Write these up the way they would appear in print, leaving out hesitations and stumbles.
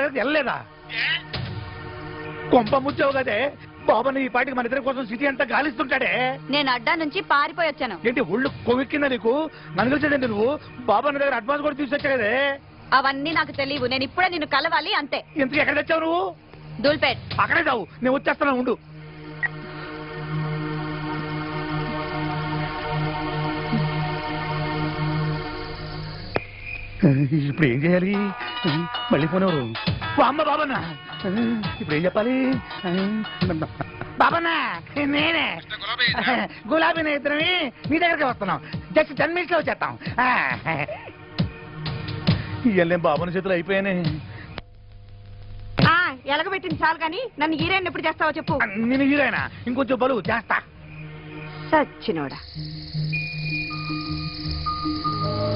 దగ్గరికి వెళ్ళలేదా? కొంప ముచ్చావు కదే బాబాని ఈ పాటికి మన ఇద్దరి కోసం సిటీ అంతా గాలిస్తుంటాడే. నేను అడ్డా నుంచి పారిపోయి వచ్చాను. ఏంటి ఒళ్ళు కొవ్వెక్కిందా నీకు? నన్ను కలిసేదండి నువ్వు బాబాని దగ్గర అడ్వాన్స్ కూడా తీసుకొచ్చా కదే. అవన్నీ నాకు తెలియవు. నేను ఇప్పుడే నిన్ను కలవాలి అంతే. ఇంతకు ఎక్కడ తెచ్చావు నువ్వు? దూల్పేట్. అక్కడే చావు, నేను వచ్చేస్తాను ఉండు. ఇప్పుడు ఏం చేయాలి? మళ్ళీ ఫోన్ ఎవరు? అమ్మ బాబన్నా. ఇప్పుడు ఏం చెప్పాలి? బాబన్నా నేనే గులాబీ ఇద్దరమి నీ దగ్గరికి వస్తున్నాం. జస్ట్ 10 minutes లో వచ్చేస్తాం. ఇవన్నీ బాబుని చేతులు అయిపోయానే. ఎలగబెట్టింది చాలు కానీ నన్ను హీరోయిన్ ఎప్పుడు చేస్తావో చెప్పు. నేను హీరోయినా? ఇంకొంచెం బలు చేస్తా. సచ్చినోడా.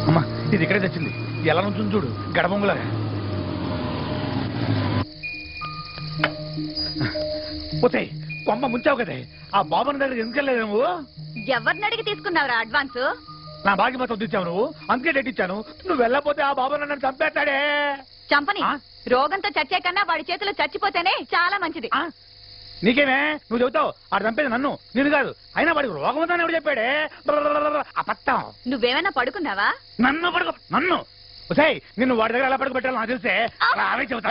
అమ్మా ఇది ఇక్కడే తెచ్చింది. ఎలా నుంచి చూడు గడబొంగులాగా. పోతాయి కొమ్మ ముంచావు కదే. ఆ బాబుని దగ్గర ఎందుకు వెళ్ళలేదు నువ్వు? ఎవరిని అడిగి తీసుకున్నావురా అడ్వాన్స్? నా బాకి మొత్తం తెచ్చావు నువ్వు, అందుకే డేట్ ఇచ్చాను. నువ్వు వెళ్ళకపోతే ఆ బాబు నన్ను చంపేస్తాడే. చంపని. రోగంతో చచ్చే కన్నా వాడి చేతిలో చచ్చిపోతేనే చాలా మంచిది. నీకేమే నువ్వు చెబుతావు ఆడు చంపేది నన్ను, నేను కాదు. అయినా వాడికి రోగం ఉందని ఎవడు చెప్పాడే? అబద్ధం. నువ్వేమైనా పడుకున్నావా? నన్ను పడుకో నన్ను. నిన్ను వాడి దగ్గర ఎలా పడుకోబెట్టాలో నాకు తెలిసే అవే చెబుతా.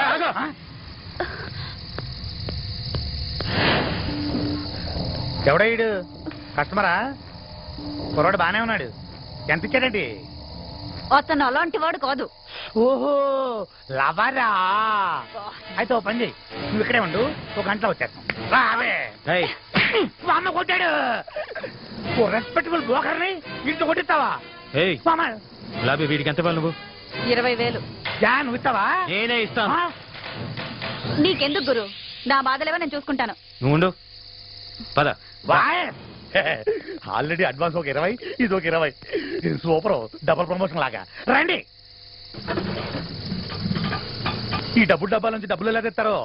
ఎవడయ్యాడు? కస్టమరా? కుర్రాడు బానే ఉన్నాడు. ఎంత ఇచ్చాడండి? అతను అలాంటి వాడు కాదు. ఓహో లవరా. అయితే ఓ పని చేయి, నువ్వు ఇక్కడే ఉండు, 1 గంటలో వచ్చేస్తాం. రావే. అమ్మ కొట్టాడు. ఓ రెస్పెక్టబుల్ బ్రోకర్ని ఇంట్లో కొట్టిస్తావా? గులాబీ వీడికి ఎంత ఇవ్వాలి నువ్వు? 20,000. నువ్వు ఇస్తావా? నేనే ఇస్తాను. నీకెందుకు గురు? నా బాధలేవో నేను చూసుకుంటాను. నువ్వు ఉండు. పద. ఆల్రెడీ అడ్వాన్స్ ఒక 20, ఇది ఒక 20. సూపర్, డబుల్ ప్రమోషన్ లాగా. రండి. ఈ డబ్బాల నుంచి డబ్బులు ఎలా తెస్తారో.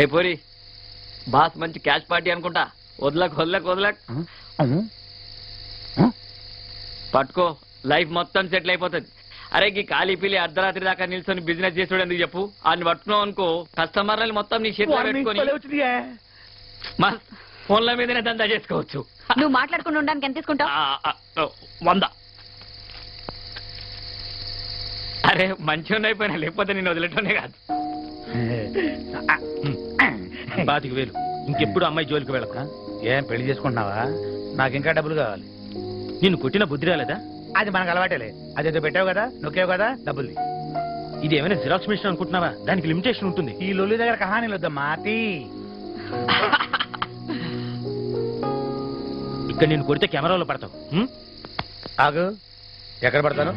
ఏ పోరి బాస్ మంచి క్యాష్ పార్టీ అనుకుంటా. వదలక్ పట్టుకో, లైఫ్ మొత్తం సెటిల్ అయిపోతుంది. అరే ఈ ఖాళీ పిల్లి అర్ధరాత్రి దాకా నిల్చొని బిజినెస్ చేసాడు ఎందుకు చెప్పు? ఆయన పట్టుకున్నావు అనుకో కస్టమర్లని మొత్తం నీ చేతిలో పెట్టుకొని మస్త్ ఫోన్ల మీదనే దందా చేసుకోవచ్చు. నువ్వు మాట్లాడుకుని ఉండడానికి ఎంత తీసుకుంటావు? 100. అరే మంచిగా అయిపోయినా, లేకపోతే నేను వదిలేటోనే కాదు. 5,000. ఇంకెప్పుడు అమ్మాయి జోలికి వెళ్ళక. ఏం పెళ్లి చేసుకుంటున్నావా? నాకు ఇంకా డబ్బులు కావాలి. నిన్ను కొట్టిన బుద్ధి రాలేదా? అది మనకు అలవాటేలే. అదేదో పెట్టావు కదా, నొక్కావు కదా, డబ్బులు. ఇది ఏమైనా జిరాక్స్ మిషన్ అనుకుంటున్నావా? దానికి లిమిటేషన్ ఉంటుంది. ఈ లొల్లి దగ్గర కహానీలు వద్దమ్మా. ఇక్కడ నేను కొడితే కెమెరాలో పడతావు. ఆగు. ఎక్కడ పడతాను?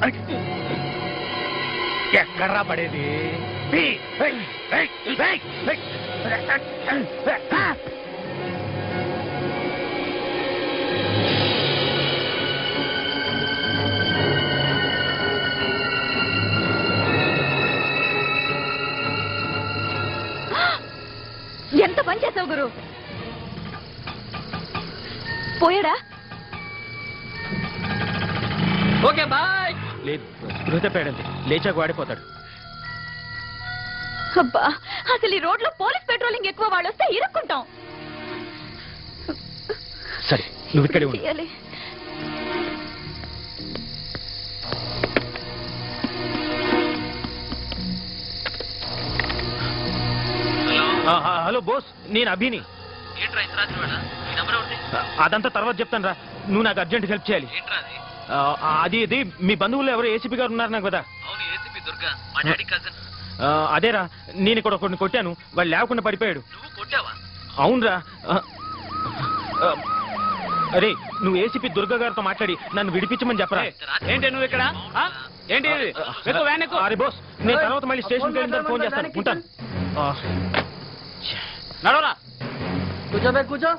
ఎక్కడ్రా పడేది? ఎంత పని చేసావు గురు? పోయాడా? Okay bye. లేదు, స్పృహ తప్పాడంతే. లేచాక వాడిపోతాడు. అబ్బా, అసలు ఈ రోడ్లో పోలీస్ పెట్రోలింగ్ ఎక్కువ. వాళ్ళు వస్తే ఇరుక్కుంటాం. సరే నువ్వు ఇక్కడే ఉండు. హలో బోస్, నేను అభిని. అదంతా తర్వాత చెప్తాను రా. నువ్వు నాకు అర్జెంట్ హెల్ప్ చేయాలి. అది మీ బంధువులు ఎవరు ఏసీపీ గారు ఉన్నారు నాకు కదా? అదేరా, నేను ఇక్కడ కొన్ని కొట్టాను, వాళ్ళు లేకుండా పడిపోయాడు. అవునరా. అరే నువ్వు ఏసీపీ దుర్గా గారితో మాట్లాడి నన్ను విడిపించమని చెప్పరా. ఏంటి నువ్వు ఇక్కడ? ఏంటి? అరే బోస్, నేను తర్వాత మళ్ళీ స్టేషన్కి వెళ్ళి ఫోన్ చేస్తాను. ఉంటాను. నడవరా. కూర్చో.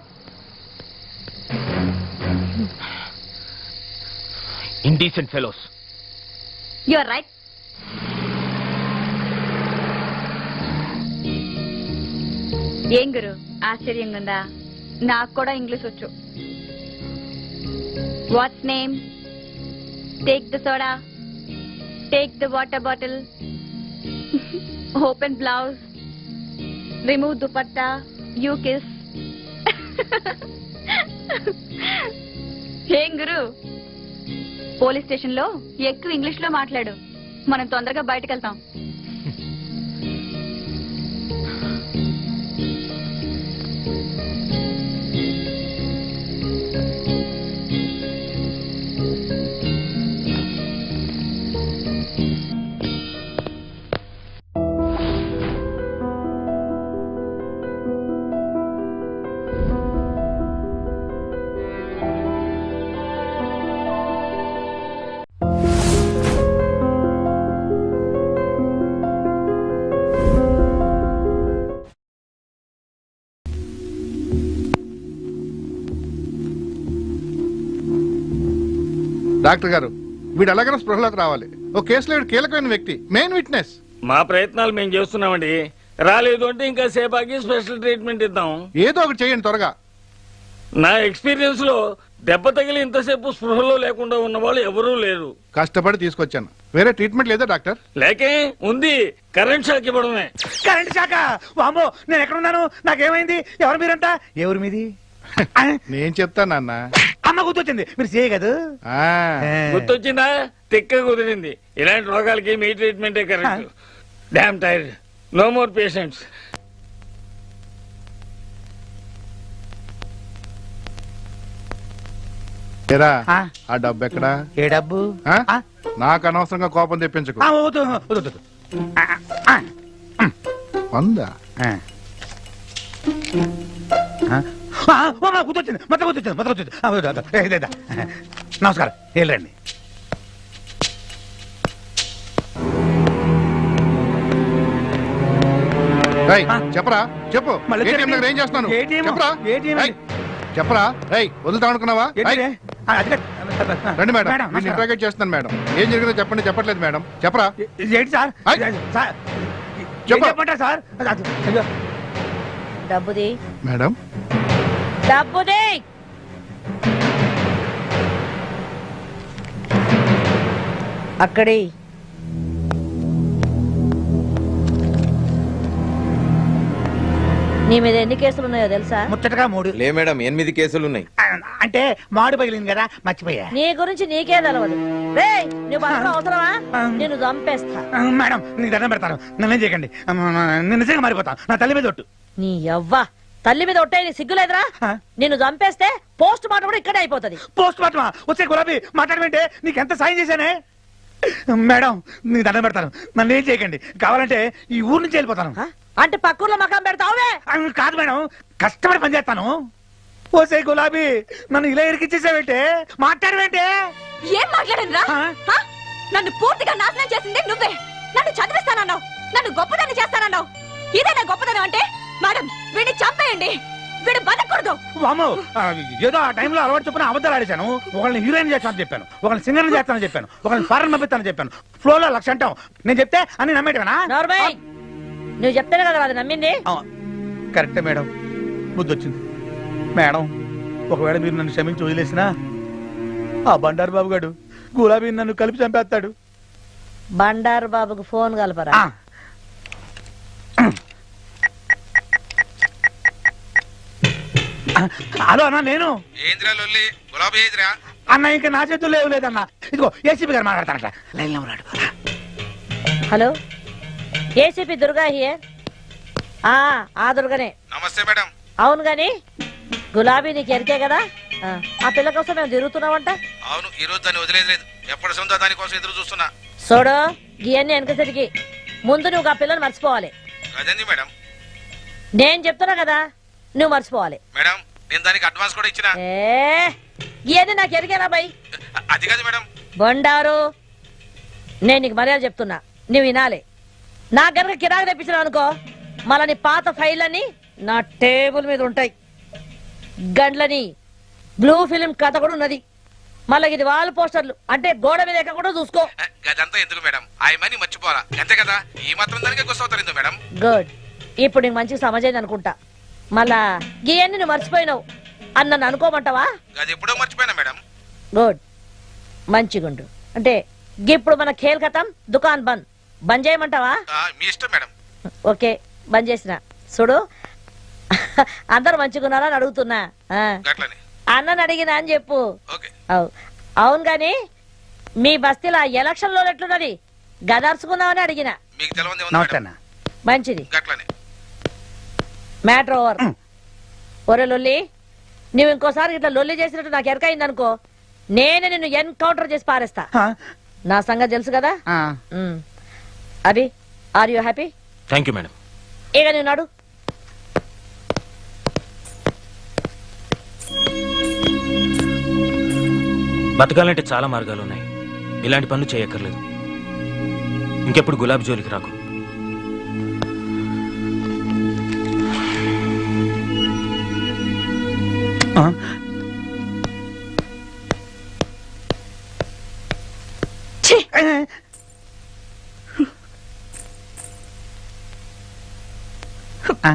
Indecent fellows. You are right. ఏం గురు ఆశ్చర్యంగా ఉందా? నాకు కూడా ఇంగ్లీష్ వచ్చు. What's name? Take the soda, take the water bottle, open blouse, remove dupatta, you kiss. ఏం గురు, పోలీస్ స్టేషన్ లో ఎక్కువ ఇంగ్లీష్ లో మాట్లాడు, మనం తొందరగా బయటకు వెళ్తాం. డాక్టర్ గారు, వీడు ఎలాగైనా స్పృహలోకి రావాలి. ఓ కేసులో వీడు కీలకమైన వ్యక్తి, మెయిన్ విట్నెస్. మా ప్రయత్నాలు మేము చేస్తున్నామండి. రాలేదు అంటే ఇంకా సేపాకి స్పెషల్ ట్రీట్మెంట్ ఇద్దాం. ఏదో ఒకటి చేయండి త్వరగా. నా ఎక్స్పీరియన్స్ లో దెబ్బ తగిలి ఇంతసేపు స్పృహలో లేకుండా ఉన్న వాళ్ళు ఎవరూ లేరు. కష్టపడి తీసుకొచ్చాను. వేరే ట్రీట్మెంట్ లేదా డాక్టర్? లేకే ఉంది, కరెంట్ షాక్ ఇవ్వడమే. కరెంట్ శాఖ? వామ్మో, నేను ఎక్కడున్నాను? నాకేమైంది? ఎవరు మీరంతా? ఎవరు మీది? నేను చెప్తానన్న. అమ్మ గుర్తొచ్చింది, మీరు చేయ కదా. గుర్తొచ్చిందా? తిక్క కుదిరింది. ఇలాంటి రోగాలకి మీ ట్రీట్మెంటే correct. Damn tired, no more patients. ఏరా, ఆ? ఆ డబ్బు ఎక్కడా? ఏ డబ్బు? ఆ? ఆ? నాకు అనవసరంగా కోపం తెప్పించకు. వద్దు, వద్దు, వద్దు. వందా? గుర్తొచ్చింది, మొత్తం గుర్తొచ్చింది, మొత్తం గుర్తొచ్చింది. నమస్కారం, వెళ్ళండి. రేయ్, చెప్పరా, చెప్పు. మళ్ళీ ATM చెప్పండి. దగ్గర ఏం చేస్తున్నాను? ATM? చెప్పరా. ATM? రేయ్, చెప్పరా. రేయ్, వదులుతా అనుకున్నావా? రేయ్, రండి మేడం, మేడం, నేను ఇంట్రాగేట్ చేస్తున్నాను మేడం. ఏం జరిగిందో చెప్పండి. చెప్పట్లేదు మేడం, చెప్పరా. ఏంటి సార్? ఆయ్. సార్, చెప్పు. ఏం చెప్పంటారు సార్? అయ్యో. డబ్బుది, మేడం, డబ్బుది. అక్కడి నీ మీద ఎన్ని కేసులు ఉన్నాయో తెలుసా? ముచ్చటగా 3. లే మేడం, 8 కేసులున్నాయి. అంటే మాడు పగిలింది కదా, మర్చిపోయా. నీ గురించి నీకే తెలవదు. రేయ్, నువ్వు బతకడం అవసరమా? నేను చంపేస్తా. మేడం, నీకు దండం పెడతాను, నన్నేం చేయకండి. నేను నిజంగా మారిపోతాను. నా తల్లి మీద ఒట్టు. నీ యవ్వ తల్లి మీద ఒట్టే నీ సిగ్గులేదురా? నిన్ను చంపేస్తే పోస్ట్ మార్టం కూడా ఇక్కడే అయిపోతుంది. పోస్ట్ మార్టమా? వచ్చే గులాబీ మాట్లాడమంటే నీకెంత సాయం చేశానే. మేడం, నీకు దండం పెడతాను, నన్ను ఏం చేయకండి. కావాలంటే ఈ ఊరు నుంచి వెళ్ళిపోతాను. అంటే పక్కూర్లో మకాం పెడతావే? కాదు మేడం, కష్టపడి పనిచేస్తాను. ఓసే గులాబీ, నన్ను ఇలా ఇరికిచ్చేసావేంటే, మాట్లాడవేంటే. ఏం మాట్లాడనురా? నన్ను పూర్తిగా నాశనం చేసింది నువ్వే. నన్ను చదివిస్తానన్నావు, నన్ను గొప్పదాన్ని చేస్తానన్నావు. ఇదే నా గొప్పదనం అంటే? మేడం, వీడిని చంపేయండి, వీడు బతకూడదు. వామ్మో, ఏదో ఆ టైంలో అలవాటు చొప్పున అబద్ధాలు ఆడేశాను. ఒకళ్ళని హీరోయిన్ చేస్తానని చెప్పాను, ఒకళ్ళని సింగర్ చేస్తానని చెప్పాను, ఒకళ్ళని ఫారెన్ పంపిస్తానని చెప్పాను. ఫ్లోలో 1,00,000 అంటాం. నేను చెప్తే అన్ని నమ్మేటవేనా? నోర్మై, నువ్వు చెప్తేనే కదా అది నమ్మింది. కరెక్టే మేడం, బుద్ధి వచ్చింది. మేడం, ఒకవేళ మీరు నన్ను క్షమించి వదిలేసినా ఆ బండారు బాబు గారు గులాబీ నన్ను కలిపి చంపేస్తాడు. బండారు బాబుకు ఫోన్ కలపరా. హలో అన్నా, నేను గులాబీ అన్న. ఇంకా నా చేతుల్లో ఏం లేదన్నా. ఇదిగో ఏసీపీ గారు మాట్లాడతానట, లైన్లో ఉన్నాడు. Hello, ACP Durga here. ఆ దుర్గనే. నమస్తే మేడం. అవును గాని గులాబీ నీకు ఎరికే కదా, ఆ పిల్ల కోసం మేము తిరుగుతున్నామంట. అవును, ఈ రోజు దాన్ని వదిలేదు. ఎప్పటి సొంత దానికోసం ఎదురు చూస్తున్నా. చూడు, ఇవన్నీ వెనకసరికి ముందు నువ్వు ఆ పిల్లని మర్చిపోవాలి. అదేంది మేడం? నేను చెప్తున్నా కదా, నువ్వు మర్చిపోవాలి. మేడం, నేను దానికి అడ్వాన్స్ కూడా ఇచ్చిన. ఇవన్నీ నాకు ఎరికేనా బై? అది కాదు మేడం. బొండారు, నేను నీకు మర్యాద చెప్తున్నా, నువ్వు వినాలి. నా గనక కిరాకు తెప్పించిన అనుకో, మళ్ళీ నీ పాత ఫైళ్ళని నా టేబుల్ మీద ఉంటాయి. గండ్లని బ్లూ ఫిలిం కథ కూడా ఉన్నది. మళ్ళీ ఇది వాల్ పోస్టర్లు, అంటే గోడ మీద ఎక్క కూడా చూసుకో. అదంతా ఎందుకు మేడం? ఆయమని మర్చిపోరా, అంతే కదా. ఈ మాత్రం దానికే గుర్తవుతారు మేడం. గుడ్, ఇప్పుడు నీకు మంచిగా సమజైంది అనుకుంటా. మళ్ళా గీయన్ని నువ్వు మర్చిపోయినావు అని నన్ను అనుకోమంటావా? అది ఎప్పుడో మర్చిపోయినా మేడం. గుడ్, మంచిగుండు. అంటే ఇప్పుడు మన ఖేల్ ఖతం దుకాన్ బంద్ బంద్ చేయమంటావా మీ ఇష్టం మేడం. ఓకే బంద్ చేసిన చూడు అందరు మంచిగున్నారా అని అడుగుతున్నా ఆ. అన్నని అడిగినా అని చెప్పు అవు అవును గాని మీ బస్తీలో ఎలక్షన్ లో ఎట్లున్నది గదర్చుకుందామని అడిగిన నమస్తే అన్న. మంచిది మ్యాటర్ ఓవర్ ఒరే లొల్లి నువ్వు ఇంకోసారి ఇట్లా లొల్లి చేసినట్టు నాకు ఎరకైంది అనుకో నేనే నిన్ను ఎన్కౌంటర్ చేసి పారేస్తా నా సంగతి తెలుసు కదా ఆ. Abhi are you happy thank you madam. ఇక నువ్వు నాడు బతకాలంటే చాలా మార్గాలు ఉన్నాయి. ఇలాంటి పనులు చేయక్కర్లేదు. ఇంకెప్పుడు గులాబీ జోలికి రాకు. ఆ? ఛీ! ఆ.